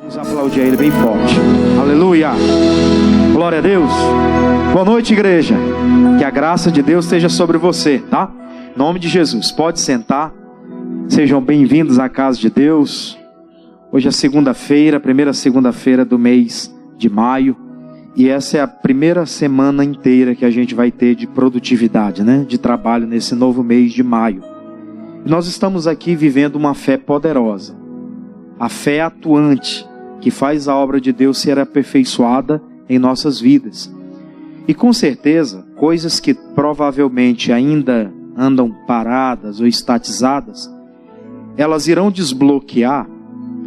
Vamos aplaudir ele bem forte. Aleluia. Glória a Deus. Boa noite, igreja. Que a graça de Deus esteja sobre você, tá? Em nome de Jesus. Pode sentar. Sejam bem-vindos à casa de Deus. Hoje é segunda-feira, primeira segunda-feira do mês de maio. E essa é a primeira semana inteira que a gente vai ter de produtividade, né? De trabalho nesse novo mês de maio. E nós estamos aqui vivendo uma fé poderosa. A fé atuante, que faz a obra de Deus ser aperfeiçoada em nossas vidas. E com certeza, coisas que provavelmente ainda andam paradas ou estatizadas, elas irão desbloquear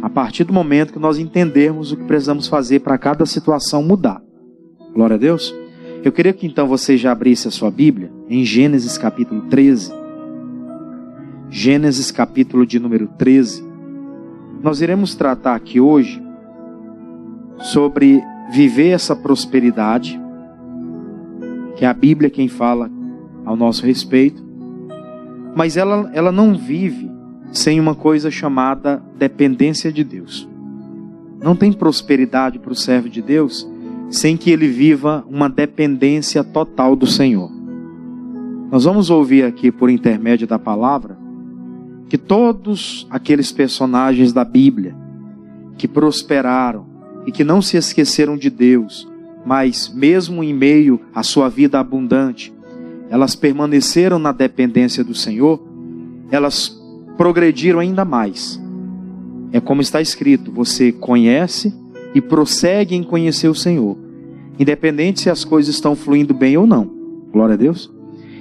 a partir do momento que nós entendermos o que precisamos fazer para cada situação mudar. Glória a Deus. Eu queria que então você já abrisse a sua Bíblia em Gênesis capítulo 13. Gênesis capítulo de número 13. Nós iremos tratar aqui hoje sobre viver essa prosperidade, que é a Bíblia quem fala ao nosso respeito, mas ela não vive sem uma coisa chamada dependência de Deus. Não tem prosperidade para o servo de Deus sem que ele viva uma dependência total do Senhor. Nós vamos ouvir aqui por intermédio da palavra que todos aqueles personagens da Bíblia que prosperaram e que não se esqueceram de Deus, mas mesmo em meio à sua vida abundante, elas permaneceram na dependência do Senhor, elas progrediram ainda mais. É como está escrito, você conhece e prossegue em conhecer o Senhor, independente se as coisas estão fluindo bem ou não. Glória a Deus.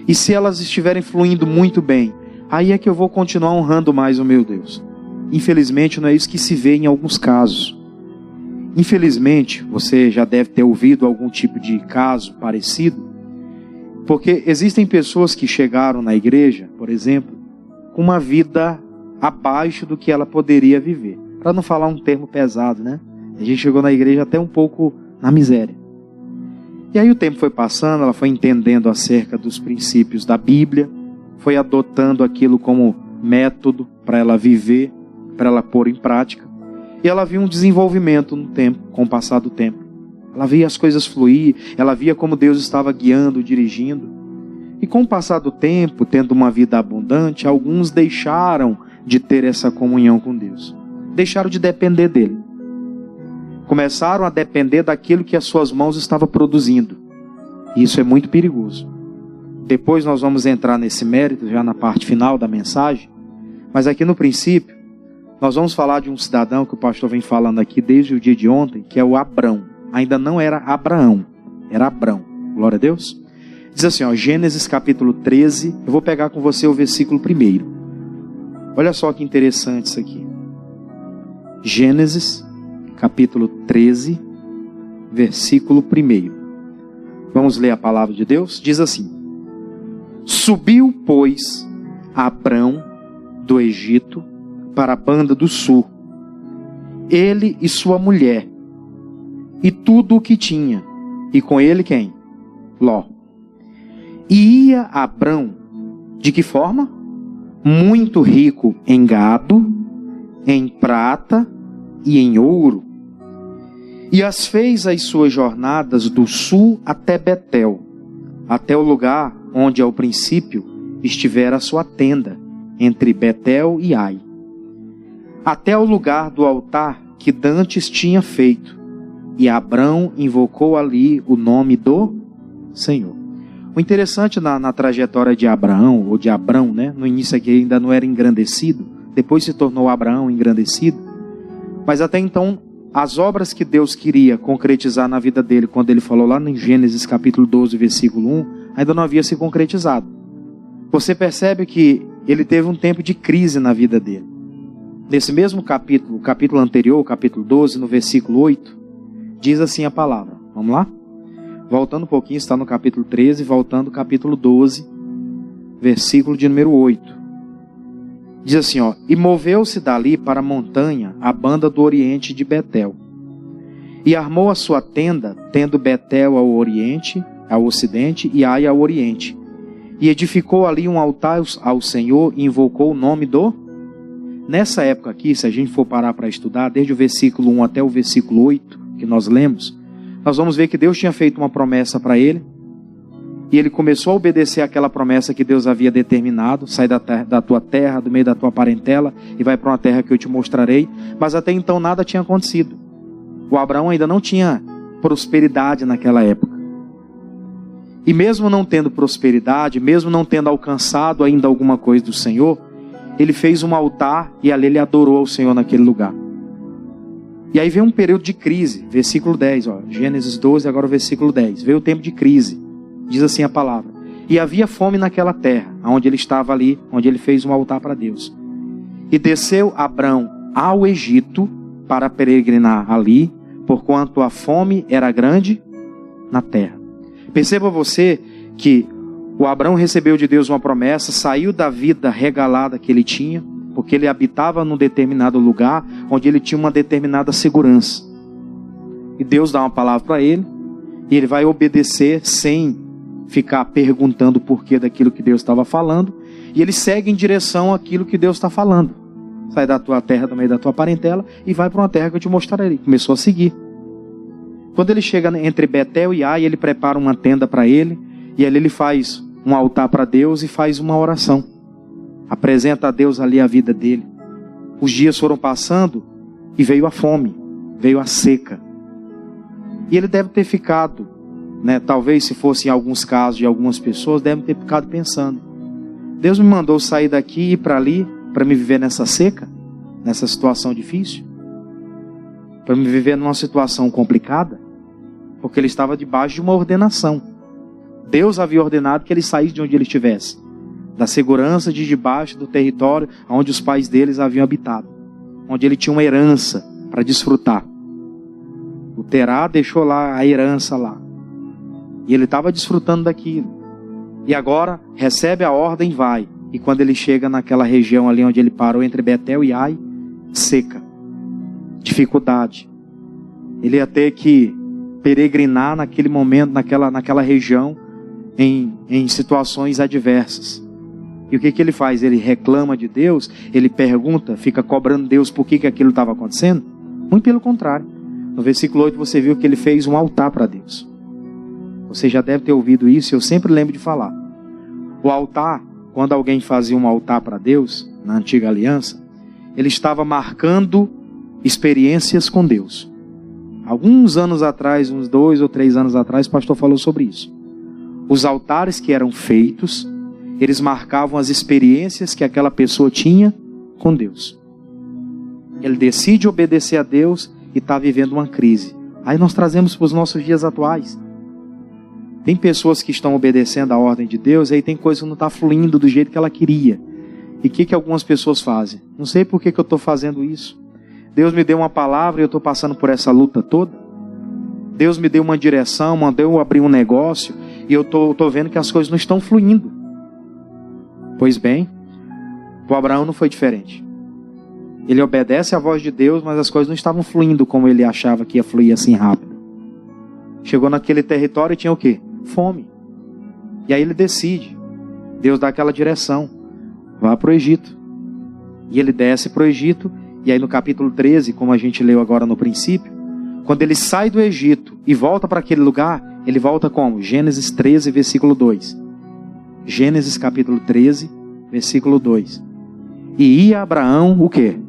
E se elas estiverem fluindo muito bem, aí é que eu vou continuar honrando mais o meu Deus. Infelizmente não é isso que se vê em alguns casos. Infelizmente, você já deve ter ouvido algum tipo de caso parecido, porque existem pessoas que chegaram na igreja, por exemplo, com uma vida abaixo do que ela poderia viver. Para não falar um termo pesado, né? A gente chegou na igreja até um pouco na miséria. E aí o tempo foi passando, ela foi entendendo acerca dos princípios da Bíblia, foi adotando aquilo como método para ela viver, para ela pôr em prática. E ela viu um desenvolvimento no tempo, com o passar do tempo. Ela via as coisas fluir, ela via como Deus estava guiando, dirigindo. E com o passar do tempo, tendo uma vida abundante, alguns deixaram de ter essa comunhão com Deus. Deixaram de depender dele. Começaram a depender daquilo que as suas mãos estavam produzindo. E isso é muito perigoso. Depois nós vamos entrar nesse mérito, já na parte final da mensagem. Mas aqui no princípio, nós vamos falar de um cidadão que o pastor vem falando aqui desde o dia de ontem, que é o Abrão. Ainda não era Abraão, era Abrão. Glória a Deus. Diz assim, ó, Gênesis capítulo 13, eu vou pegar com você o versículo 1. Olha só que interessante isso aqui. Gênesis capítulo 13, versículo 1. Vamos ler a palavra de Deus? Diz assim: Subiu, pois, Abrão do Egito para a banda do sul, ele e sua mulher, e tudo o que tinha, e com ele quem? Ló. E ia Abrão, de que forma? Muito rico em gado, em prata e em ouro, e as fez as suas jornadas do sul até Betel, até o lugar onde ao princípio estivera a sua tenda, entre Betel e Ai, até o lugar do altar que dantes tinha feito, e Abrão invocou ali o nome do Senhor. O interessante na trajetória de Abraão, ou de Abrão, né? No início aqui ainda não era engrandecido, depois se tornou Abraão engrandecido, mas até então as obras que Deus queria concretizar na vida dele, quando ele falou lá em Gênesis capítulo 12, versículo 1, ainda não havia se concretizado. Você percebe que ele teve um tempo de crise na vida dele. Nesse mesmo capítulo, o capítulo anterior, o capítulo 12, no versículo 8, diz assim a palavra. Vamos lá? Voltando um pouquinho, está no capítulo 13, voltando ao capítulo 12, versículo de número 8. Diz assim, ó: E moveu-se dali para a montanha, a banda do oriente de Betel. E armou a sua tenda, tendo Betel ao oriente, ao ocidente, e Ai ao oriente. E edificou ali um altar ao Senhor, e invocou o nome do nessa época aqui, se a gente for parar para estudar, desde o versículo 1 até o versículo 8, que nós lemos, nós vamos ver que Deus tinha feito uma promessa para ele, e ele começou a obedecer àquela promessa que Deus havia determinado: sai da tua terra, do meio da tua parentela, e vai para uma terra que eu te mostrarei. Mas até então nada tinha acontecido. O Abraão ainda não tinha prosperidade naquela época. E mesmo não tendo prosperidade, mesmo não tendo alcançado ainda alguma coisa do Senhor, ele fez um altar e ali ele adorou ao Senhor naquele lugar. E aí veio um período de crise, versículo 10, Gênesis 12, agora o versículo 10. Veio o tempo de crise, diz assim a palavra: e havia fome naquela terra, onde ele estava ali, onde ele fez um altar para Deus. E desceu Abrão ao Egito para peregrinar ali, porquanto a fome era grande na terra. Perceba você que o Abrão recebeu de Deus uma promessa, saiu da vida regalada que ele tinha, porque ele habitava num determinado lugar, onde ele tinha uma determinada segurança. E Deus dá uma palavra para ele, e ele vai obedecer sem ficar perguntando o porquê daquilo que Deus estava falando, e ele segue em direção àquilo que Deus está falando. Sai da tua terra, do meio da tua parentela, e vai para uma terra que eu te mostrarei. Começou a seguir. Quando ele chega entre Betel e Ai, ele prepara uma tenda para ele, e ali ele faz um altar para Deus e faz uma oração. Apresenta a Deus ali a vida dele. Os dias foram passando e veio a fome, veio a seca. E ele deve ter ficado, talvez se fosse em alguns casos de algumas pessoas, deve ter ficado pensando: Deus me mandou sair daqui e ir para ali, para me viver nessa seca, nessa situação difícil? Para me viver numa situação complicada? Porque ele estava debaixo de uma ordenação. Deus havia ordenado que ele saísse de onde ele estivesse, da segurança de debaixo do território onde os pais deles haviam habitado, onde ele tinha uma herança para desfrutar. O Terá deixou lá a herança lá, e ele estava desfrutando daquilo. E agora recebe a ordem, vai. E quando ele chega naquela região ali onde ele parou, entre Betel e Ai, seca, dificuldade. Ele ia ter que peregrinar naquele momento, naquela região, em situações adversas. E o que ele faz? Ele reclama de Deus, ele pergunta, fica cobrando Deus por que aquilo estava acontecendo? Muito pelo contrário. No versículo 8 você viu que ele fez um altar para Deus. Você já deve ter ouvido isso, eu sempre lembro de falar. O altar, quando alguém fazia um altar para Deus, na antiga aliança, ele estava marcando experiências com Deus. Alguns anos atrás, uns 2 ou 3 anos atrás, o pastor falou sobre isso. Os altares que eram feitos, eles marcavam as experiências que aquela pessoa tinha com Deus. Ele decide obedecer a Deus e está vivendo uma crise. Aí nós trazemos para os nossos dias atuais. Tem pessoas que estão obedecendo a ordem de Deus, e aí tem coisa que não está fluindo do jeito que ela queria. E o que algumas pessoas fazem? Não sei por que eu estou fazendo isso. Deus me deu uma palavra e eu estou passando por essa luta toda. Deus me deu uma direção, mandou eu abrir um negócio, e eu estou vendo que as coisas não estão fluindo. Pois bem, o Abraão não foi diferente. Ele obedece à voz de Deus, mas as coisas não estavam fluindo como ele achava que ia fluir assim rápido. Chegou naquele território e tinha o quê? Fome. E aí ele decide. Deus dá aquela direção. Vá para o Egito. E ele desce para o Egito. E aí no capítulo 13, como a gente leu agora no princípio, quando ele sai do Egito e volta para aquele lugar, ele volta como? Gênesis 13, versículo 2. Gênesis capítulo 13, versículo 2. E ia Abraão, o quê?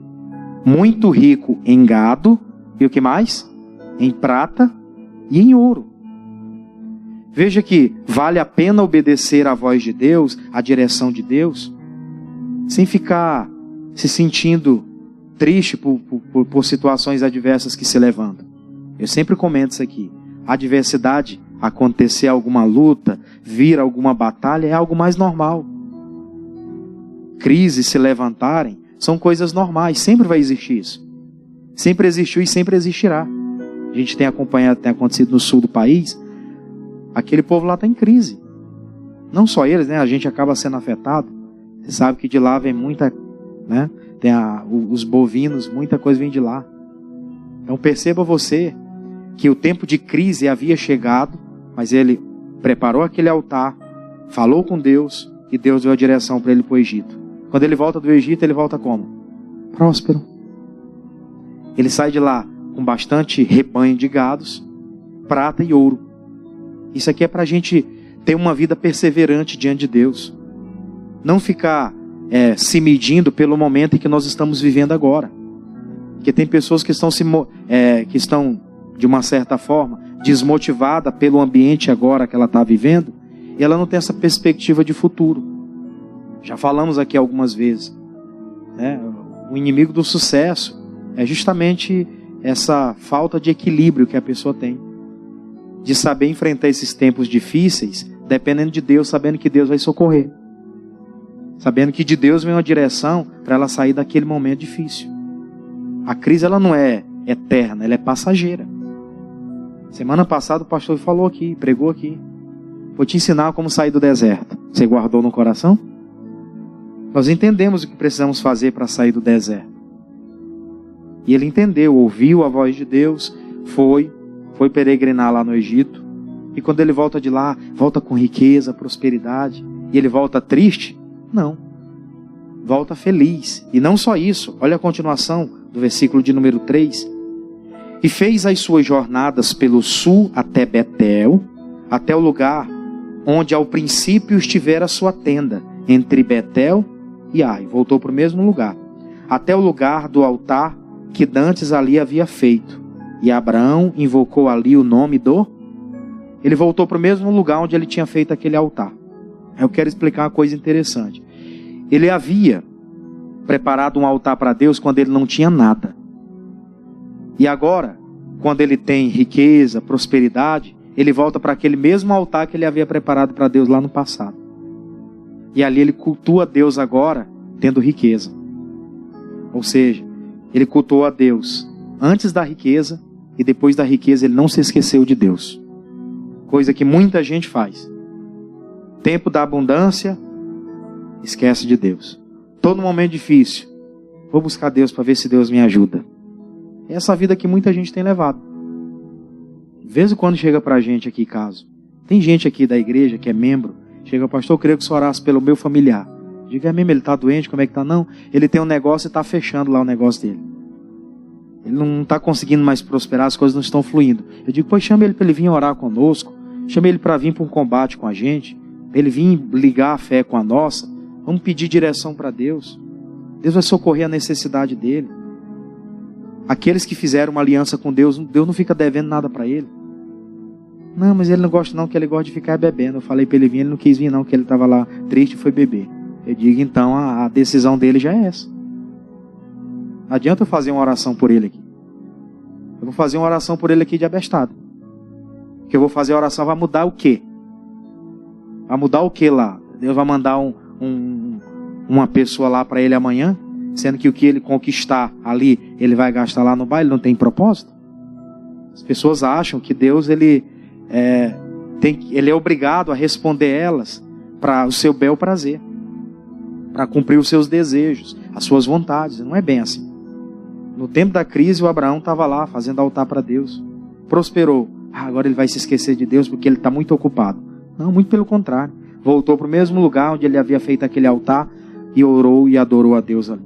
Muito rico em gado, e o que mais? Em prata e em ouro. Veja que vale a pena obedecer à voz de Deus, à direção de Deus, sem ficar se sentindo triste por situações adversas que se levantam. Eu sempre comento isso aqui. A adversidade, acontecer alguma luta, vir alguma batalha, é algo mais normal. Crises se levantarem são coisas normais, sempre vai existir isso. Sempre existiu e sempre existirá. A gente tem acompanhado, tem acontecido no sul do país, aquele povo lá está em crise. Não só eles, a gente acaba sendo afetado. Você sabe que de lá vem muita, tem os bovinos, muita coisa vem de lá. Então perceba você que o tempo de crise havia chegado, mas ele preparou aquele altar, falou com Deus, e Deus deu a direção para ele para o Egito. Quando ele volta do Egito, ele volta como? próspero. Ele sai de lá com bastante rebanho de gados, prata e ouro. Isso aqui é para a gente ter uma vida perseverante diante de Deus. Não ficar se medindo pelo momento em que nós estamos vivendo agora. Porque tem pessoas que estão de uma certa forma, desmotivada pelo ambiente agora que ela está vivendo, e ela não tem essa perspectiva de futuro. Já falamos aqui algumas vezes, né? O inimigo do sucesso é justamente essa falta de equilíbrio que a pessoa tem, de saber enfrentar esses tempos difíceis, dependendo de Deus, sabendo que Deus vai socorrer, sabendo que de Deus vem uma direção para ela sair daquele momento difícil. A crise, ela não é eterna, ela é passageira. Semana passada o pastor falou aqui, pregou aqui. Vou te ensinar como sair do deserto. Você guardou no coração? Nós entendemos o que precisamos fazer para sair do deserto. E ele entendeu, ouviu a voz de Deus, foi peregrinar lá no Egito. E quando ele volta de lá, volta com riqueza, prosperidade. E ele volta triste? Não. Volta feliz. E não só isso, olha a continuação do versículo de número 3. E fez as suas jornadas pelo sul até Betel, até o lugar onde ao princípio estivera a sua tenda, entre Betel e Ai. Voltou para o mesmo lugar, até o lugar do altar que dantes ali havia feito. E Abraão invocou ali o nome do... Ele voltou para o mesmo lugar onde ele tinha feito aquele altar. Eu quero explicar uma coisa interessante. Ele havia preparado um altar para Deus quando ele não tinha nada. E agora, quando ele tem riqueza, prosperidade, ele volta para aquele mesmo altar que ele havia preparado para Deus lá no passado. E ali ele cultua a Deus agora, tendo riqueza. Ou seja, ele cultuou a Deus antes da riqueza, e depois da riqueza ele não se esqueceu de Deus. Coisa que muita gente faz. Tempo da abundância, esquece de Deus. Todo momento difícil, vou buscar Deus para ver se Deus me ajuda. É essa vida que muita gente tem levado. De vez em quando chega para a gente aqui, caso. Tem gente aqui da igreja que é membro, chega, pastor, eu queria que o senhor orasse pelo meu familiar. Diga, é mesmo, ele está doente, como é que está? Não, ele tem um negócio e está fechando lá o negócio dele. Ele não está conseguindo mais prosperar, as coisas não estão fluindo. Eu digo, pois chama ele para ele vir orar conosco, chama ele para vir para um combate com a gente, para ele vir ligar a fé com a nossa, vamos pedir direção para Deus. Deus vai socorrer a necessidade dele. Aqueles que fizeram uma aliança com Deus, Deus não fica devendo nada para ele. Não, mas ele não gosta não, que ele gosta de ficar bebendo. Eu falei para ele vir, ele não quis vir não, que ele estava lá triste e foi beber. Eu digo, então a decisão dele já é essa. Não adianta eu fazer uma oração por ele aqui. Eu vou fazer uma oração por ele aqui de abestado. Que eu vou fazer a oração, vai mudar o quê? Vai mudar o quê lá? Deus vai mandar uma pessoa lá para ele amanhã, sendo que o que ele conquistar ali, ele vai gastar lá no baile, não tem propósito? As pessoas acham que Deus ele é obrigado a responder elas para o seu bel prazer, para cumprir os seus desejos, as suas vontades. Não é bem assim. No tempo da crise, o Abraão estava lá fazendo altar para Deus, prosperou. Agora ele vai se esquecer de Deus porque ele está muito ocupado. Não, muito pelo contrário. Voltou para o mesmo lugar onde ele havia feito aquele altar e orou e adorou a Deus ali.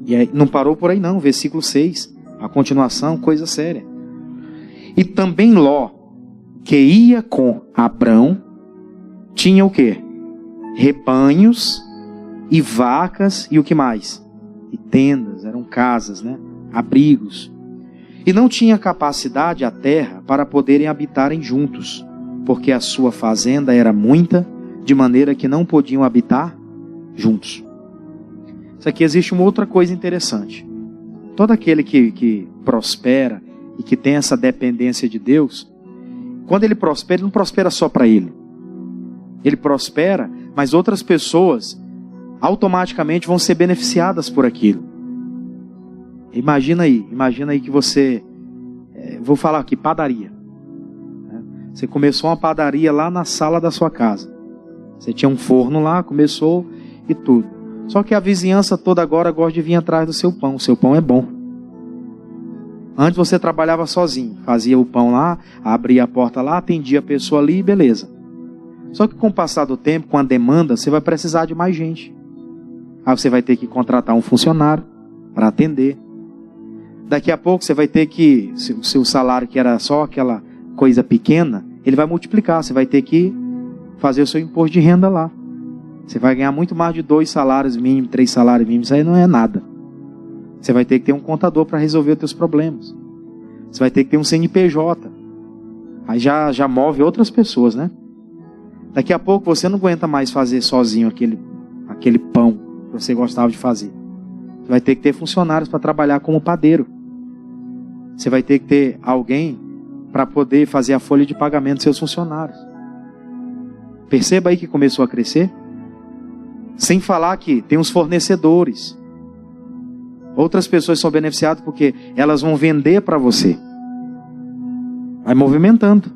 E aí, não parou por aí não, versículo 6, a continuação, coisa séria. E também Ló, que ia com Abrão, tinha o quê? Rebanhos e vacas e o que mais? E tendas, eram casas, né? Abrigos. E não tinha capacidade a terra para poderem habitarem juntos, porque a sua fazenda era muita, de maneira que não podiam habitar juntos. Isso aqui existe uma outra coisa interessante. Todo aquele que prospera e que tem essa dependência de Deus, quando ele prospera, ele não prospera só para ele. Ele prospera, mas outras pessoas automaticamente vão ser beneficiadas por aquilo. Imagina aí que você, vou falar aqui, padaria. Você começou uma padaria lá na sala da sua casa. Você tinha um forno lá, começou e tudo. Só que a vizinhança toda agora gosta de vir atrás do seu pão. O seu pão é bom. Antes você trabalhava sozinho. Fazia o pão lá, abria a porta lá, atendia a pessoa ali e beleza. Só que com o passar do tempo, com a demanda, você vai precisar de mais gente. Aí você vai ter que contratar um funcionário. para atender. Daqui a pouco você vai ter que, o seu salário que era só aquela coisa pequena, ele vai multiplicar, você vai ter que fazer o seu imposto de renda lá. Você vai ganhar muito mais de 2 salários mínimos, 3 salários mínimos, isso aí não é nada. Você vai ter que ter um contador para resolver os teus problemas. Você vai ter que ter um CNPJ. Aí já move outras pessoas, né? Daqui a pouco você não aguenta mais fazer sozinho aquele pão que você gostava de fazer. Você vai ter que ter funcionários para trabalhar como padeiro. Você vai ter que ter alguém para poder fazer a folha de pagamento dos seus funcionários. Perceba aí que começou a crescer. Sem falar que tem os fornecedores. Outras pessoas são beneficiadas porque elas vão vender para você. Vai movimentando.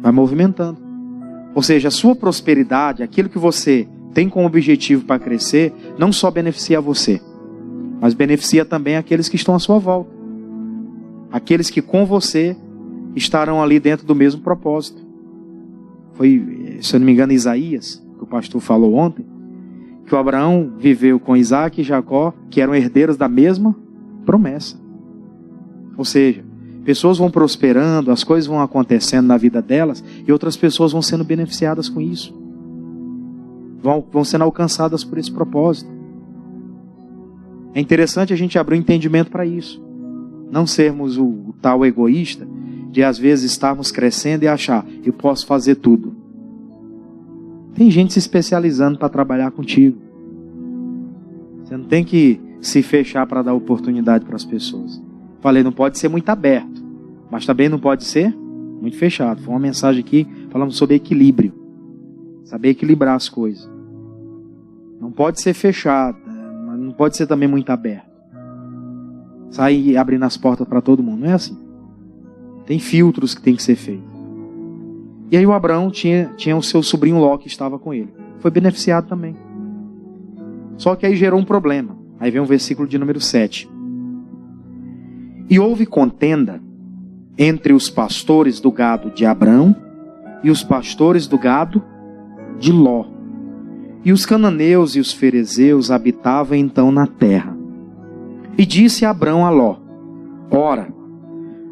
Vai movimentando. Ou seja, a sua prosperidade, aquilo que você tem como objetivo para crescer, não só beneficia você, mas beneficia também aqueles que estão à sua volta. Aqueles que com você estarão ali dentro do mesmo propósito. Foi, se eu não me engano, Isaías, que o pastor falou ontem, que o Abraão viveu com Isaac e Jacó, que eram herdeiros da mesma promessa. Ou seja, pessoas vão prosperando, as coisas vão acontecendo na vida delas, e outras pessoas vão sendo beneficiadas com isso. Vão sendo alcançadas por esse propósito. É interessante a gente abrir um entendimento para isso. Não sermos o tal egoísta, de às vezes estarmos crescendo e achar, eu posso fazer tudo. Tem gente se especializando para trabalhar contigo. Você não tem que se fechar para dar oportunidade para as pessoas. Falei, não pode ser muito aberto, mas também não pode ser muito fechado. Foi uma mensagem aqui falando sobre equilíbrio. Saber equilibrar as coisas. Não pode ser fechado, mas não pode ser também muito aberto. Sair abrindo as portas para todo mundo. Não é assim. Tem filtros que tem que ser feitos. E aí o Abraão tinha o seu sobrinho Ló que estava com ele. Foi beneficiado também. Só que aí gerou um problema. Aí vem o versículo de número 7. E houve contenda entre os pastores do gado de Abrão e os pastores do gado de Ló. E os cananeus e os ferezeus habitavam então na terra. E disse Abrão a Ló: ora,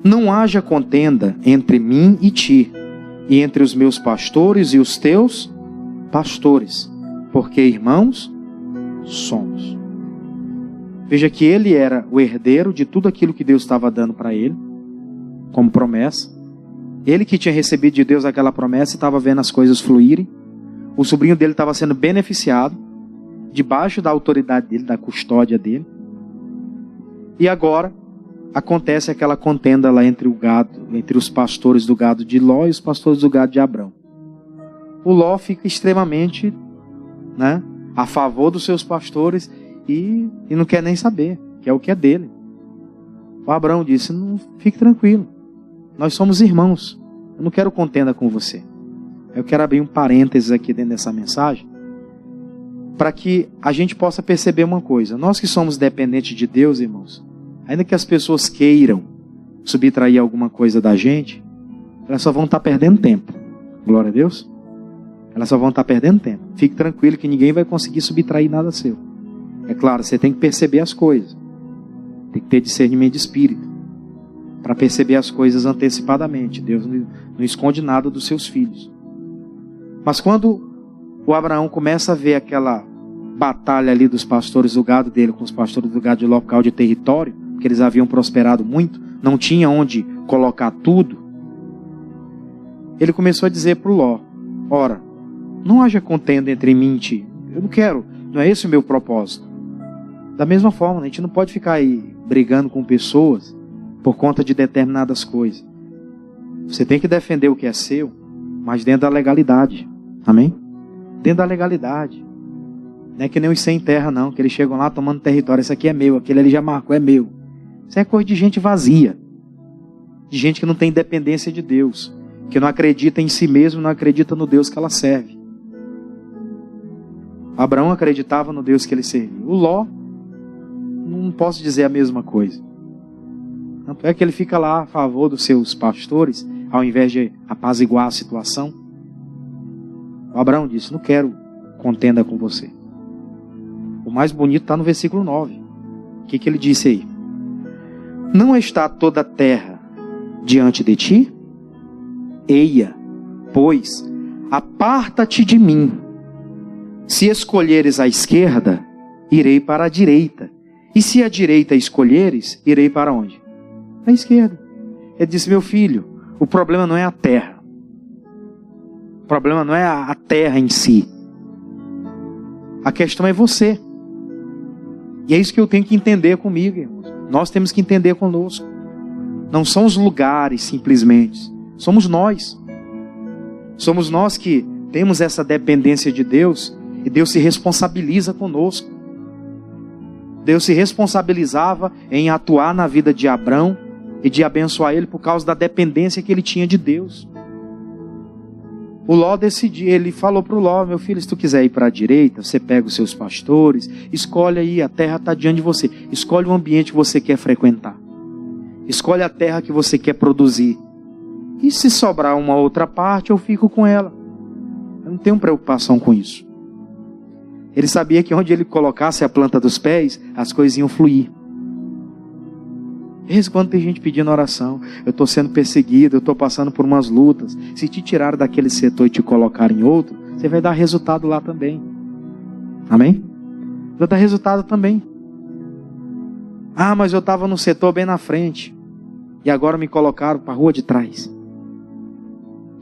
não haja contenda entre mim e ti, e entre os meus pastores e os teus pastores, porque irmãos somos. Veja que ele era o herdeiro de tudo aquilo que Deus estava dando para ele, como promessa. Ele que tinha recebido de Deus aquela promessa e estava vendo as coisas fluírem. O sobrinho dele estava sendo beneficiado, debaixo da autoridade dele, da custódia dele. E agora acontece aquela contenda lá entre o gado, entre os pastores do gado de Ló e os pastores do gado de Abrão. O Ló fica extremamente, a favor dos seus pastores e não quer nem saber, que é o que é dele. O Abrão disse: não, fique tranquilo, nós somos irmãos, eu não quero contenda com você. Eu quero abrir um parênteses aqui dentro dessa mensagem, para que a gente possa perceber uma coisa. Nós que somos dependentes de Deus, irmãos, ainda que as pessoas queiram subtrair alguma coisa da gente, elas só vão estar perdendo tempo. Glória a Deus. Elas só vão estar perdendo tempo. Fique tranquilo que ninguém vai conseguir subtrair nada seu. É claro, você tem que perceber as coisas. Tem que ter discernimento de espírito, para perceber as coisas antecipadamente. Deus não esconde nada dos seus filhos. Mas quando o Abraão começa a ver aquela batalha ali dos pastores do gado dele com os pastores do gado de local de território, porque eles haviam prosperado muito, não tinha onde colocar tudo, ele começou a dizer para o Ló: ora, não haja contenda entre mim e ti. Eu não quero, não é esse o meu propósito. Da mesma forma, a gente não pode ficar aí brigando com pessoas por conta de determinadas coisas. Você tem que defender o que é seu, mas dentro da legalidade. Amém? Dentro da legalidade. Não é que nem os sem terra não, que eles chegam lá tomando território. Esse aqui é meu, aquele ali já marcou, é meu. Isso é coisa de gente vazia. De gente que não tem dependência de Deus, que não acredita em si mesmo, não acredita no Deus que ela serve. Abraão acreditava no Deus que ele servia. O Ló, não posso dizer a mesma coisa. Tanto é que ele fica lá a favor dos seus pastores, ao invés de apaziguar a situação. O Abraão disse: não quero contenda com você. O mais bonito está no versículo 9. O que ele disse aí? Não está toda a terra diante de ti? Eia, pois, aparta-te de mim. Se escolheres a esquerda, irei para a direita. E se a direita escolheres, irei para onde? A esquerda. Ele disse, meu filho, o problema não é a terra. O problema não é a terra em si. A questão é você. E é isso que eu tenho que entender comigo, irmãos. Nós temos que entender conosco. Não são os lugares, simplesmente. Somos nós. Somos nós que temos essa dependência de Deus. E Deus se responsabiliza conosco. Deus se responsabilizava em atuar na vida de Abrão e de abençoar ele por causa da dependência que ele tinha de Deus. O Ló decidiu, ele falou para o Ló, meu filho, se tu quiser ir para a direita, você pega os seus pastores, escolhe aí, a terra está diante de você. Escolhe o ambiente que você quer frequentar. Escolhe a terra que você quer produzir. E se sobrar uma outra parte, eu fico com ela. Eu não tenho preocupação com isso. Ele sabia que onde ele colocasse a planta dos pés, as coisas iam fluir. De vez em quando tem gente pedindo oração. Eu estou sendo perseguido, eu estou passando por umas lutas. Se te tiraram daquele setor e te colocarem em outro, você vai dar resultado lá também. Amém? Vai dar resultado também. Ah, mas eu estava no setor bem na frente. E agora me colocaram para a rua de trás.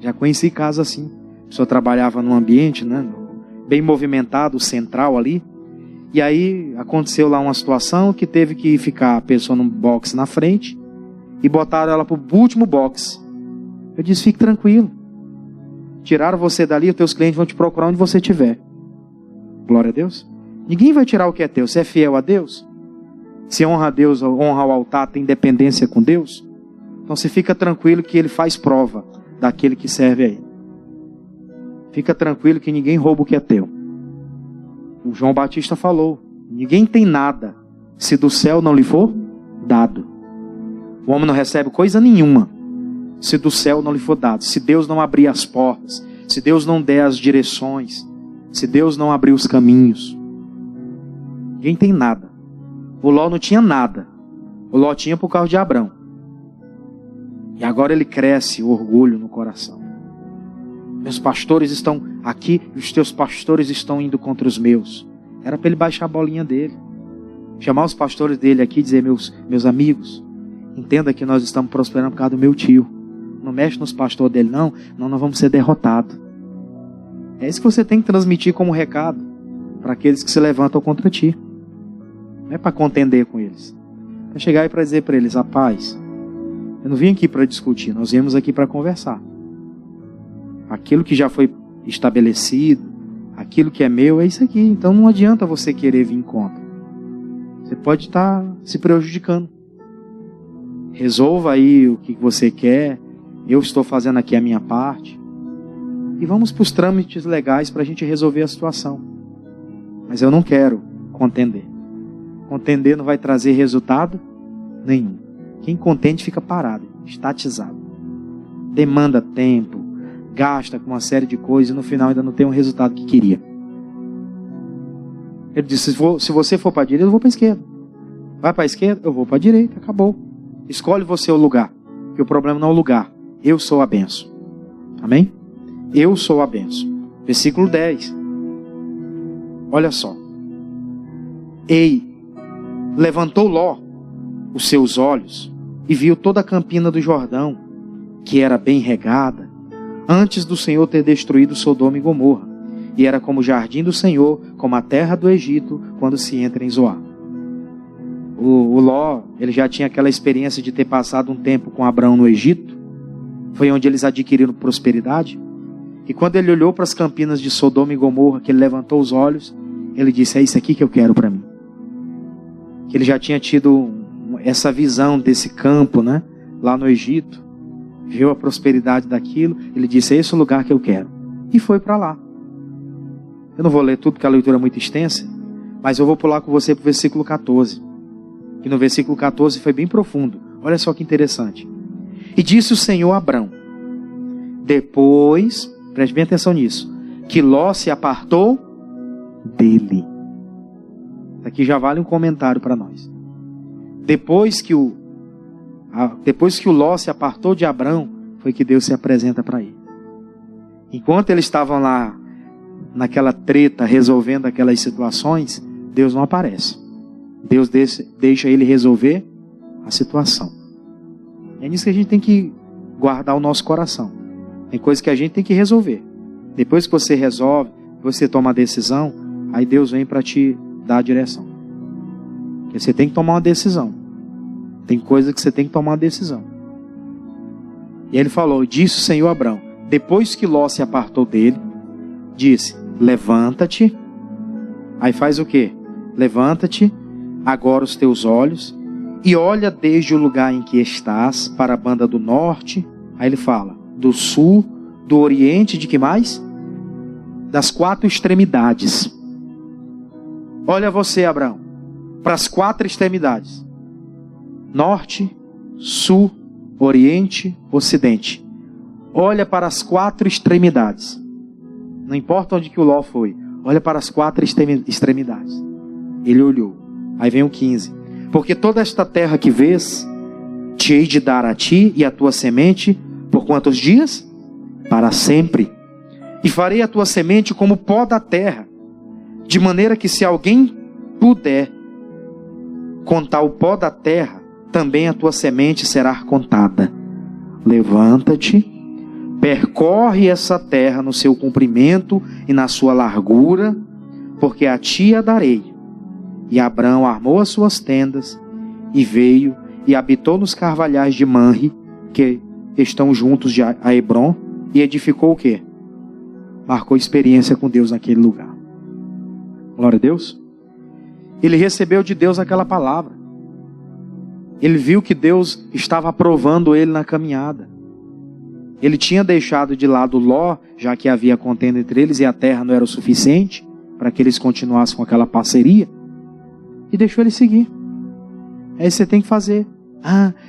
Já conheci casos assim. A pessoa trabalhava num ambiente, né, bem movimentado, central ali. E aí aconteceu lá uma situação que teve que ficar a pessoa num box na frente e botaram ela para o último box. Eu disse, fique tranquilo. Tiraram você dali, os teus clientes vão te procurar onde você estiver. Glória a Deus. Ninguém vai tirar o que é teu. Você é fiel a Deus? Se honra a Deus, honra o altar, tem dependência com Deus? Então você fica tranquilo que Ele faz prova daquele que serve a Ele. Fica tranquilo que ninguém rouba o que é teu. O João Batista falou, ninguém tem nada se do céu não lhe for dado. O homem não recebe coisa nenhuma se do céu não lhe for dado. Se Deus não abrir as portas, se Deus não der as direções, se Deus não abrir os caminhos. Ninguém tem nada. O Ló não tinha nada. O Ló tinha por causa de Abrão. E agora ele cresce o orgulho no coração. Meus pastores estão aqui e os teus pastores estão indo contra os meus. Era para ele baixar a bolinha dele. Chamar os pastores dele aqui e dizer, meus amigos, entenda que nós estamos prosperando por causa do meu tio. Não mexe nos pastores dele, não nós vamos ser derrotados. É isso que você tem que transmitir como recado para aqueles que se levantam contra ti. Não é para contender com eles. É chegar e para dizer para eles, rapaz, eu não vim aqui para discutir, nós viemos aqui para conversar. Aquilo que já foi estabelecido, aquilo que é meu, é isso aqui. Então não adianta você querer vir contra. Você pode estar se prejudicando. Resolva aí o que você quer. Eu estou fazendo aqui a minha parte. E vamos para os trâmites legais para a gente resolver a situação. Mas eu não quero contender. Contender não vai trazer resultado nenhum. Quem contende fica parado, estatizado. Demanda tempo. Gasta com uma série de coisas e no final ainda não tem um resultado que queria. Ele disse, se você for para a direita, eu vou para a esquerda. Vai para a esquerda, eu vou para a direita, acabou. Escolhe você o lugar, porque o problema não é o lugar. Eu sou a bênção. Amém? Eu sou a bênção. Versículo 10. Olha só. Ei, levantou Ló os seus olhos e viu toda a campina do Jordão, que era bem regada, antes do Senhor ter destruído Sodoma e Gomorra. E era como o jardim do Senhor, como a terra do Egito, quando se entra em Zoar. O Ló, ele já tinha aquela experiência de ter passado um tempo com Abrão no Egito. Foi onde eles adquiriram prosperidade. E quando ele olhou para as campinas de Sodoma e Gomorra, que ele levantou os olhos, ele disse, é isso aqui que eu quero para mim. Que ele já tinha tido essa visão desse campo, né, lá no Egito. Viu a prosperidade daquilo, ele disse, é esse o lugar que eu quero. E foi para lá. Eu não vou ler tudo porque a leitura é muito extensa, mas eu vou pular com você para o versículo 14. E no versículo 14 foi bem profundo. Olha só que interessante. E disse o Senhor a Abrão, depois, preste bem atenção nisso, que Ló se apartou dele. Aqui já vale um comentário para nós. Depois que o Ló se apartou de Abrão, foi que Deus se apresenta para ele. Enquanto eles estavam lá, naquela treta, resolvendo aquelas situações, Deus não aparece. Deus deixa ele resolver a situação. É nisso que a gente tem que guardar o nosso coração. Tem coisas que a gente tem que resolver. Depois que você resolve, você toma a decisão, aí Deus vem para te dar a direção. Porque você tem que tomar uma decisão. Tem coisa que você tem que tomar uma decisão. E ele falou, disse o Senhor a Abrão, depois que Ló se apartou dele, disse, levanta-te. Aí faz o quê? Levanta-te, agora os teus olhos, e olha desde o lugar em que estás, para a banda do norte. Aí ele fala, do sul, do oriente, de que mais? Das 4 extremidades. Olha você, Abraão, para as 4 extremidades. Norte, sul, oriente, ocidente. Olha para as 4 extremidades. Não importa onde que o Ló foi. Olha para as 4 extremidades. Ele olhou. Aí vem o 15. Porque toda esta terra que vês, te hei de dar a ti e a tua semente, por quantos dias? Para sempre. E farei a tua semente como pó da terra, de maneira que se alguém puder contar o pó da terra, também a tua semente será contada. Levanta-te, percorre essa terra no seu comprimento e na sua largura, porque a ti a darei. E Abrão armou as suas tendas e veio e habitou nos carvalhais de Manre, que estão juntos a Hebrom, e edificou o quê? Marcou experiência com Deus naquele lugar. Glória a Deus. Ele recebeu de Deus aquela palavra. Ele viu que Deus estava aprovando ele na caminhada. Ele tinha deixado de lado Ló, já que havia contenda entre eles e a terra não era o suficiente para que eles continuassem com aquela parceria. E deixou ele seguir. Aí você tem que fazer.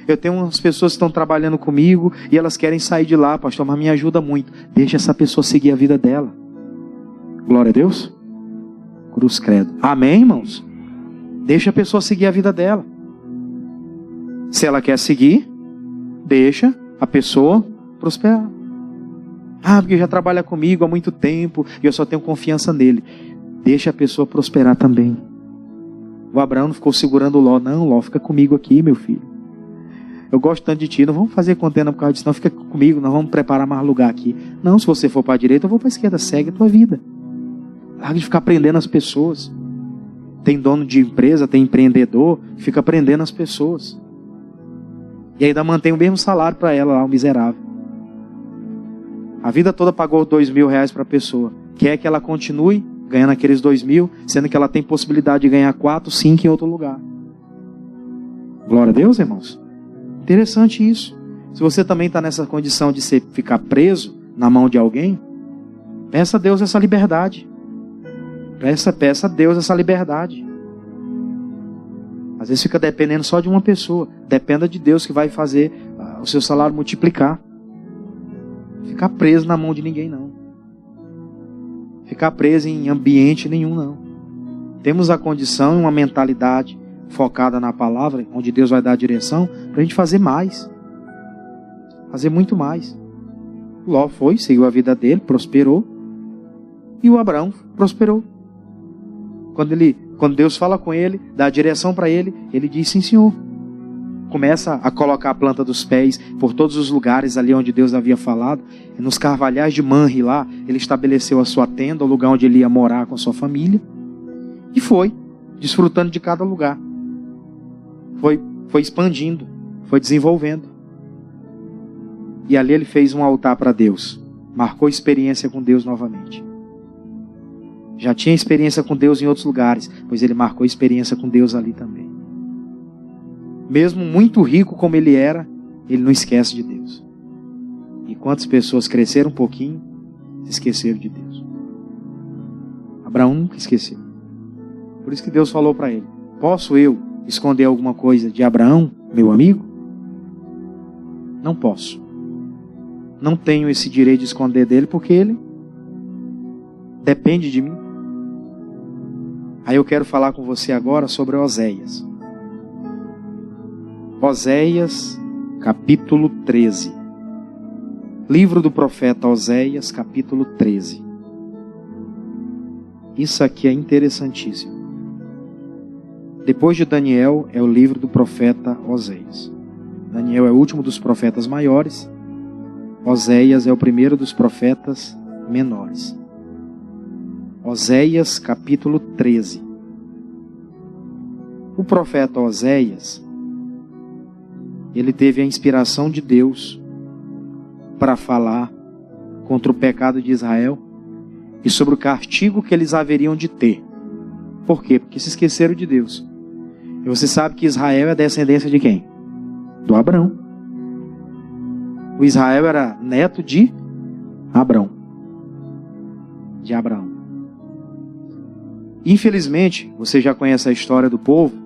Eu tenho umas pessoas que estão trabalhando comigo e elas querem sair de lá, pastor, mas me ajuda muito. Deixa essa pessoa seguir a vida dela. Glória a Deus. Cruz credo. Amém, irmãos? Deixa a pessoa seguir a vida dela. Se ela quer seguir, deixa a pessoa prosperar. Porque já trabalha comigo há muito tempo e eu só tenho confiança nele. Deixa a pessoa prosperar também. O Abraão não ficou segurando o Ló. Não, Ló, fica comigo aqui, meu filho. Eu gosto tanto de ti, não vamos fazer contenda por causa disso, não, fica comigo, nós vamos preparar mais lugar aqui. Não, se você for para a direita, eu vou para a esquerda, segue a tua vida. Larga de ficar prendendo as pessoas. Tem dono de empresa, tem empreendedor, fica prendendo as pessoas. E ainda mantém o mesmo salário para ela lá, o miserável. A vida toda pagou R$2.000 para a pessoa. Quer que ela continue ganhando aqueles 2.000, sendo que ela tem possibilidade de ganhar 4, 5 em outro lugar. Glória a Deus, irmãos. Interessante isso. Se você também está nessa condição de ficar preso na mão de alguém, peça a Deus essa liberdade. Peça a Deus essa liberdade. Às vezes fica dependendo só de uma pessoa. Dependa de Deus que vai fazer o seu salário multiplicar. Ficar preso na mão de ninguém, não. Ficar preso em ambiente nenhum, não. Temos a condição e uma mentalidade focada na palavra, onde Deus vai dar a direção, para a gente fazer mais. Fazer muito mais. Ló foi, seguiu a vida dele, prosperou. E o Abraão prosperou. Quando Deus fala com ele, dá a direção para ele, ele diz sim, Senhor. Começa a colocar a planta dos pés por todos os lugares ali onde Deus havia falado. E nos carvalhais de Manre lá, ele estabeleceu a sua tenda, o lugar onde ele ia morar com a sua família. E foi, desfrutando de cada lugar. Foi expandindo, foi desenvolvendo. E ali ele fez um altar para Deus. Marcou experiência com Deus novamente. Já tinha experiência com Deus em outros lugares, pois ele marcou experiência com Deus ali também. Mesmo muito rico como ele era, ele não esquece de Deus. E quantas pessoas cresceram um pouquinho, se esqueceram de Deus. Abraão nunca esqueceu. Por isso que Deus falou para ele: posso eu esconder alguma coisa de Abraão, meu amigo? Não posso. Não tenho esse direito de esconder dele, porque ele depende de mim. Aí eu quero falar com você agora sobre Oséias. Oséias, capítulo 13. Livro do profeta Oséias, capítulo 13. Isso aqui é interessantíssimo. Depois de Daniel, é o livro do profeta Oséias. Daniel é o último dos profetas maiores. Oséias é o primeiro dos profetas menores. Oséias, capítulo 13. O profeta Oséias, ele teve a inspiração de Deus para falar contra o pecado de Israel e sobre o castigo que eles haveriam de ter. Por quê? Porque se esqueceram de Deus. E você sabe que Israel é descendência de quem? Do Abrão. O Israel era neto de Abrão. De Abraão. Infelizmente, você já conhece a história do povo,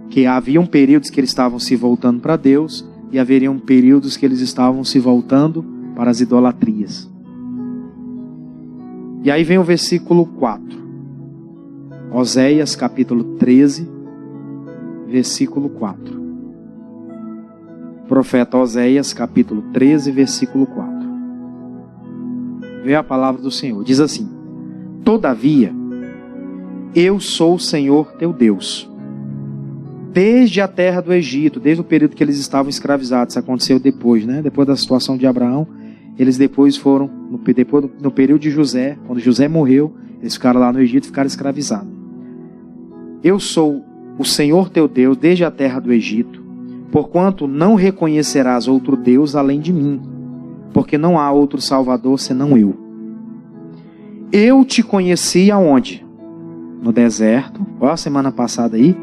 que haviam períodos que eles estavam se voltando para Deus e haveriam períodos que eles estavam se voltando para as idolatrias. E aí vem o versículo 4. Oséias capítulo 13, versículo 4. Profeta Oséias capítulo 13, versículo 4. Vê a palavra do Senhor. Diz assim: Todavia, eu sou o Senhor teu Deus. Desde a terra do Egito, desde o período que eles estavam escravizados, isso aconteceu depois, né? Depois da situação de Abraão, eles depois foram, no período de José, quando José morreu, eles ficaram lá no Egito e ficaram escravizados. Eu sou o Senhor teu Deus desde a terra do Egito, porquanto não reconhecerás outro Deus além de mim, porque não há outro Salvador senão eu. Eu te conheci aonde? No deserto, ó, a semana passada aí,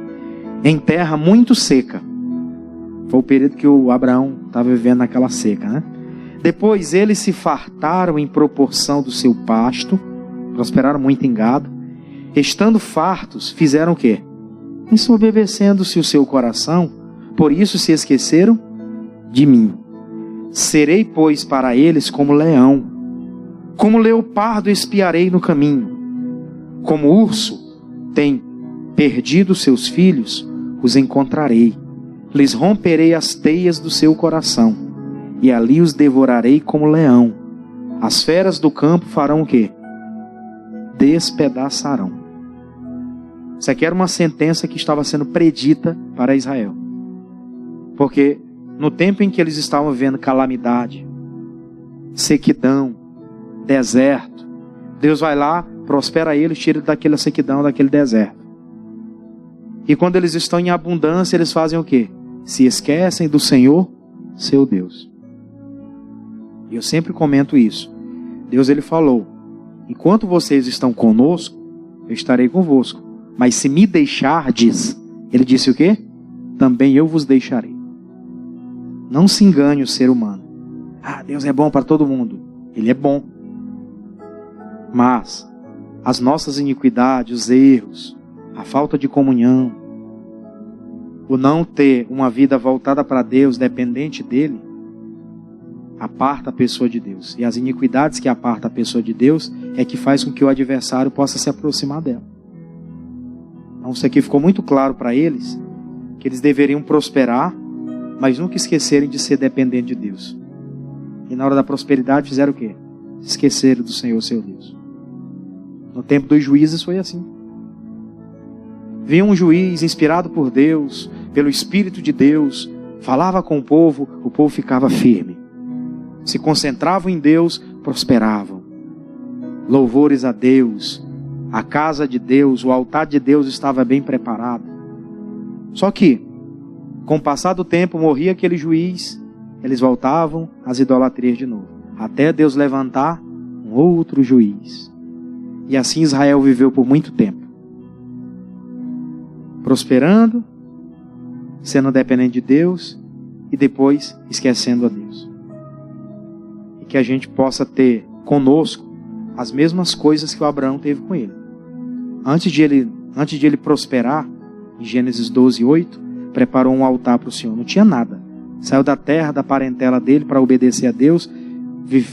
em terra muito seca. Foi o período que o Abraão estava vivendo naquela seca, né? Depois eles se fartaram em proporção do seu pasto, prosperaram muito em gado. Estando fartos, fizeram o quê? Ensoberbecendo-se o seu coração, por isso se esqueceram de mim. Serei, pois, para eles como leão, como leopardo espiarei no caminho. Como urso tem perdido seus filhos, os encontrarei. Lhes romperei as teias do seu coração, e ali os devorarei como leão. As feras do campo farão o quê? Despedaçarão. Isso aqui era uma sentença que estava sendo predita para Israel. Porque no tempo em que eles estavam vivendo calamidade, sequidão, deserto, Deus vai lá, prospera eles, tira daquela sequidão, daquele deserto. E quando eles estão em abundância, eles fazem o quê? Se esquecem do Senhor, seu Deus. E eu sempre comento isso. Deus, ele falou: enquanto vocês estão conosco, eu estarei convosco. Mas se me deixardes, ele disse o quê? Também eu vos deixarei. Não se engane o ser humano. Ah, Deus é bom para todo mundo. Ele é bom. Mas as nossas iniquidades, os erros, a falta de comunhão, o não ter uma vida voltada para Deus, dependente dele, aparta a pessoa de Deus. E as iniquidades que apartam a pessoa de Deus é que faz com que o adversário possa se aproximar dela. Então isso aqui ficou muito claro para eles, que eles deveriam prosperar, mas nunca esquecerem de ser dependentes de Deus. E na hora da prosperidade fizeram o quê? Esqueceram do Senhor, seu Deus. No tempo dos juízes foi assim. Vinha um juiz inspirado por Deus, pelo Espírito de Deus, falava com o povo ficava firme. Se concentravam em Deus, prosperavam. Louvores a Deus, a casa de Deus, o altar de Deus estava bem preparado. Só que, com o passar do tempo, morria aquele juiz, eles voltavam às idolatrias de novo, até Deus levantar um outro juiz. E assim Israel viveu por muito tempo, prosperando, sendo dependente de Deus e depois esquecendo a Deus. E que a gente possa ter conosco as mesmas coisas que o Abraão teve com ele. Antes de ele prosperar, em Gênesis 12:8, preparou um altar para o Senhor. Não tinha nada. Saiu da terra, da parentela dele para obedecer a Deus.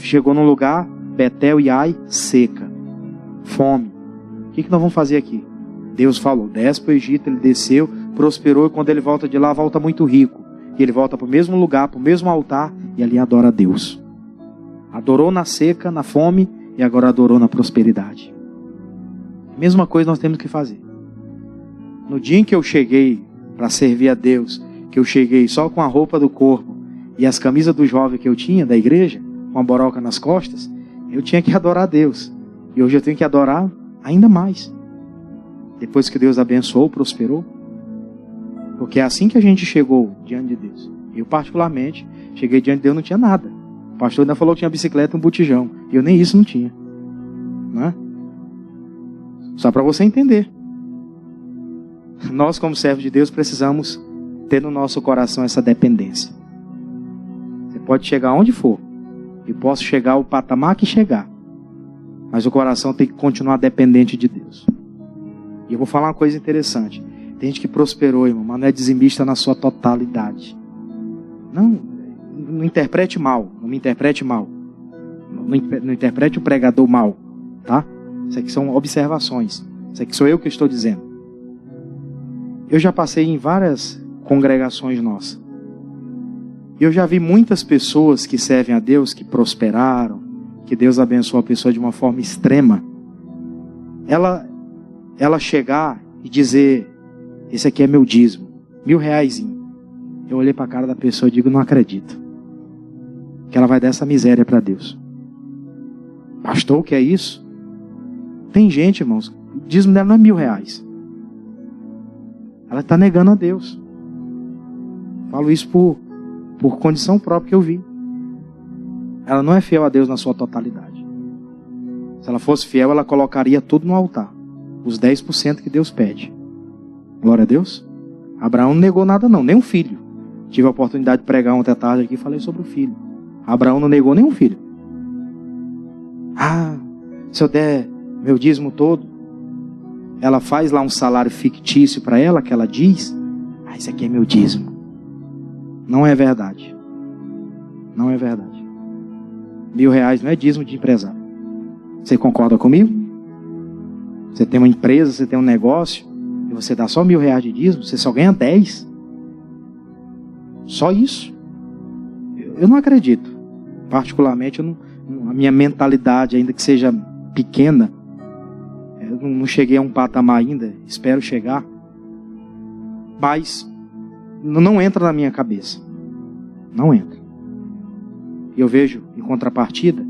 Chegou num lugar, Betel e Ai, seca. Fome. O que nós vamos fazer aqui? Deus falou, desce para o Egito, ele desceu, prosperou, e quando ele volta de lá, volta muito rico. e ele volta para o mesmo lugar, para o mesmo altar, e ali adora a Deus. Adorou na seca, na fome, e agora adorou na prosperidade. Mesma coisa nós temos que fazer. No dia em que eu cheguei para servir a Deus, que eu cheguei só com a roupa do corpo e as camisas do jovem que eu tinha, da igreja, com a boroca nas costas, eu tinha que adorar a Deus. E hoje eu tenho que adorar ainda mais. Depois que Deus abençoou, prosperou. Porque é assim que a gente chegou diante de Deus. Eu particularmente, cheguei diante de Deus, não tinha nada. O pastor ainda falou que tinha bicicleta e um botijão. E eu nem isso não tinha. Não é? Só para você entender. Nós, como servos de Deus, precisamos ter no nosso coração essa dependência. Você pode chegar onde for. Eu posso chegar ao patamar que chegar. Mas o coração tem que continuar dependente de Deus. E eu vou falar uma coisa interessante. Tem gente que prosperou, irmão, mas não é dizimista na sua totalidade. Não interprete mal. Não me interprete mal. Não interprete o pregador mal. Tá? Isso aqui são observações. Isso aqui sou eu que estou dizendo. Eu já passei em várias congregações nossas. E eu já vi muitas pessoas que servem a Deus, que prosperaram, que Deus abençoou a pessoa de uma forma extrema. Ela chegar e dizer, esse aqui é meu dízimo, R$1.000. Eu olhei para a cara da pessoa e digo, não acredito. Que ela vai dar essa miséria para Deus. Pastor, o que é isso? Tem gente, irmãos, o dízimo dela não é R$1.000. Ela está negando a Deus. Falo isso por condição própria que eu vi. Ela não é fiel a Deus na sua totalidade. Se ela fosse fiel, ela colocaria tudo no altar. Os 10% que Deus pede. Glória a Deus. Abraão não negou nada não, nem um filho. Tive a oportunidade de pregar ontem à tarde aqui e falei sobre o filho. Abraão não negou nenhum filho. Se eu der meu dízimo todo, ela faz lá um salário fictício para ela, que ela diz, isso aqui é meu dízimo. Não é verdade. Não é verdade. R$1.000 não é dízimo de empresário. Você concorda comigo? Você tem uma empresa, você tem um negócio, e você dá só R$1.000 de dízimo, você só ganha 10. Só isso. Eu não acredito. Particularmente, a minha mentalidade, ainda que seja pequena, eu não cheguei a um patamar ainda, espero chegar, mas não entra na minha cabeça. Não entra. E eu vejo, em contrapartida,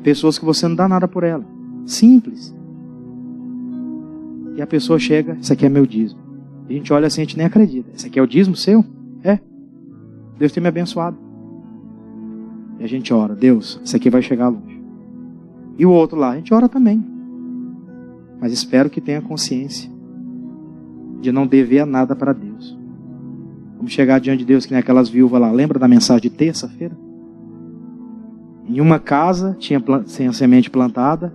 pessoas que você não dá nada por ela. Simples. E a pessoa chega, isso aqui é meu dízimo. E a gente olha assim, a gente nem acredita. Isso aqui é o dízimo seu? É. Deus tem me abençoado. E a gente ora, Deus, isso aqui vai chegar longe. E o outro lá, a gente ora também. Mas espero que tenha consciência de não dever a nada para Deus. Vamos chegar diante de Deus que nem aquelas viúvas lá. Lembra da mensagem de terça-feira? Em uma casa tinha a semente plantada.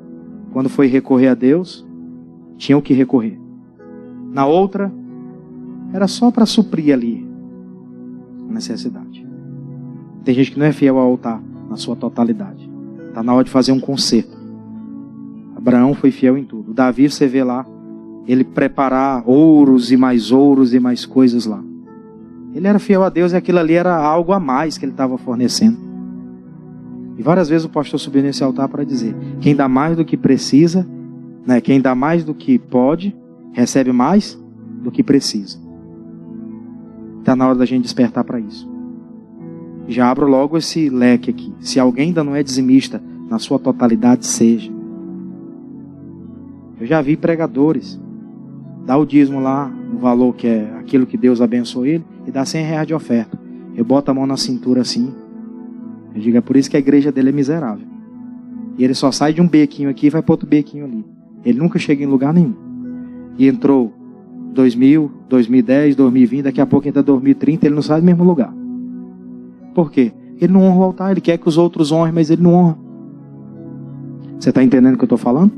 Quando foi recorrer a Deus, tinha o que recorrer. Na outra, era só para suprir ali a necessidade. Tem gente que não é fiel ao altar na sua totalidade. Está na hora de fazer um conserto. Abraão foi fiel em tudo. Davi, você vê lá, ele preparar ouros e mais coisas lá. Ele era fiel a Deus e aquilo ali era algo a mais que ele estava fornecendo. E várias vezes o pastor subiu nesse altar para dizer, quem dá mais do que precisa, né, quem dá mais do que pode, recebe mais do que precisa. Está na hora da gente despertar para isso. Já abro logo esse leque aqui. Se alguém ainda não é dizimista, na sua totalidade seja. Eu já vi pregadores dar o dízimo lá, o valor que é aquilo que Deus abençoou ele, e dá R$100 de oferta. Eu boto a mão na cintura assim. Eu digo, é por isso que a igreja dele é miserável. E ele só sai de um bequinho aqui e vai para outro bequinho ali. Ele nunca chega em lugar nenhum. E entrou 2000, 2010, 2020, daqui a pouco entra 2030, ele não sai do mesmo lugar. Por quê? Ele não honra o altar, ele quer que os outros honrem, mas ele não honra. Você está entendendo o que eu estou falando?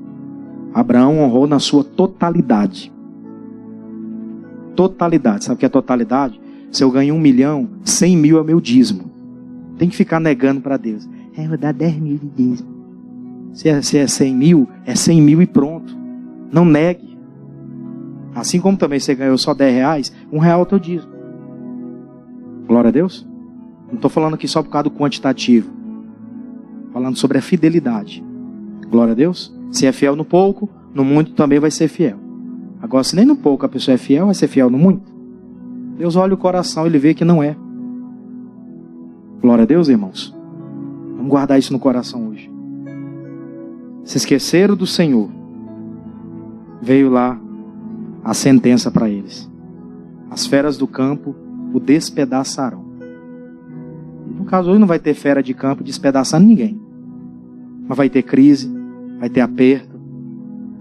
Abraão honrou na sua totalidade. Totalidade. Sabe o que é totalidade? Se eu ganho 1 milhão, 100 mil é meu dízimo. Tem que ficar negando para Deus. Eu vou dar 10 mil de dízimo. Se é 100 mil, é 100 mil e pronto. Não negue. Assim como também você ganhou só R$10, R$1 é o teu dízimo. Glória a Deus. Não estou falando aqui só por causa do quantitativo. Falando sobre a fidelidade. Glória a Deus. Se é fiel no pouco, no muito também vai ser fiel. Agora, se nem no pouco a pessoa é fiel, vai ser fiel no muito. Deus olha o coração, Ele vê que não é. Glória a Deus, irmãos. Vamos guardar isso no coração hoje. Se esqueceram do Senhor. Veio lá a sentença para eles. As feras do campo o despedaçarão. No caso, hoje não vai ter fera de campo despedaçando ninguém. Mas vai ter crise, vai ter aperto,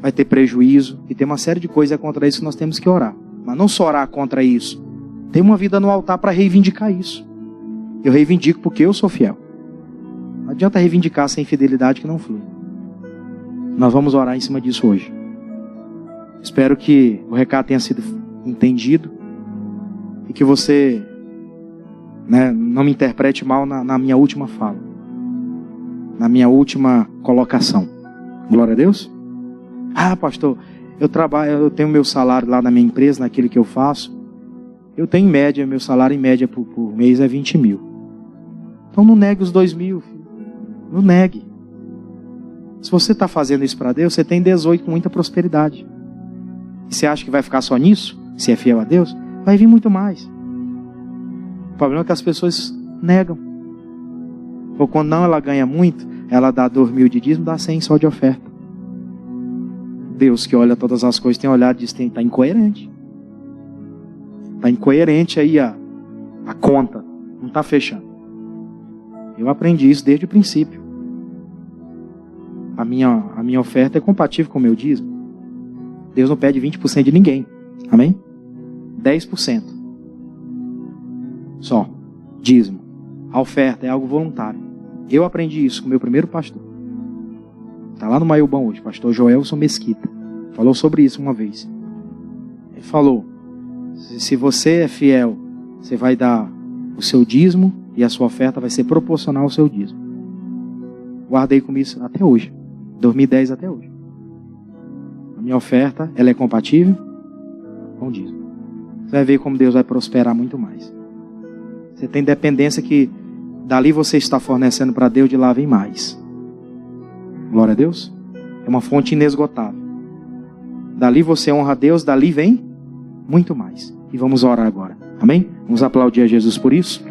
vai ter prejuízo. E tem uma série de coisas contra isso que nós temos que orar. Mas não só orar contra isso. Tem uma vida no altar para reivindicar isso. Eu reivindico porque eu sou fiel. Não adianta reivindicar sem fidelidade que não flui. Nós vamos orar em cima disso hoje. Espero que o recado tenha sido entendido. E que você não me interprete mal na minha última fala. Na minha última colocação. Glória a Deus. Ah, pastor, eu tenho meu salário lá na minha empresa, naquilo que eu faço. Eu tenho em média, meu salário em média por mês é 20 mil. Então não negue os 2 mil, filho. Não negue. Se você está fazendo isso para Deus, você tem 18 com muita prosperidade. E você acha que vai ficar só nisso? Se é fiel a Deus, vai vir muito mais. O problema é que as pessoas negam. Ou quando não, ela ganha muito, ela dá 2 mil de dízimo, dá 100 só de oferta. Deus que olha todas as coisas tem olhado e diz, está incoerente. Está incoerente aí a conta. Não está fechando. Eu aprendi isso desde o princípio. A minha oferta é compatível com o meu dízimo. Deus não pede 20% de ninguém. Amém? 10%. Só. Dízimo. A oferta é algo voluntário. Eu aprendi isso com o meu primeiro pastor. Está lá no Maiobão hoje. Pastor Joelson Mesquita. Falou sobre isso uma vez. Ele falou. Se você é fiel, você vai dar o seu dízimo e a sua oferta vai ser proporcional ao seu dízimo. Guardei comigo isso até hoje. 2010 até hoje. A minha oferta, ela é compatível com o dízimo. Você vai ver como Deus vai prosperar muito mais. Você tem dependência que dali você está fornecendo para Deus, de lá vem mais. Glória a Deus. É uma fonte inesgotável. Dali você honra a Deus, dali vem muito mais. E vamos orar agora. Amém? Vamos aplaudir a Jesus por isso.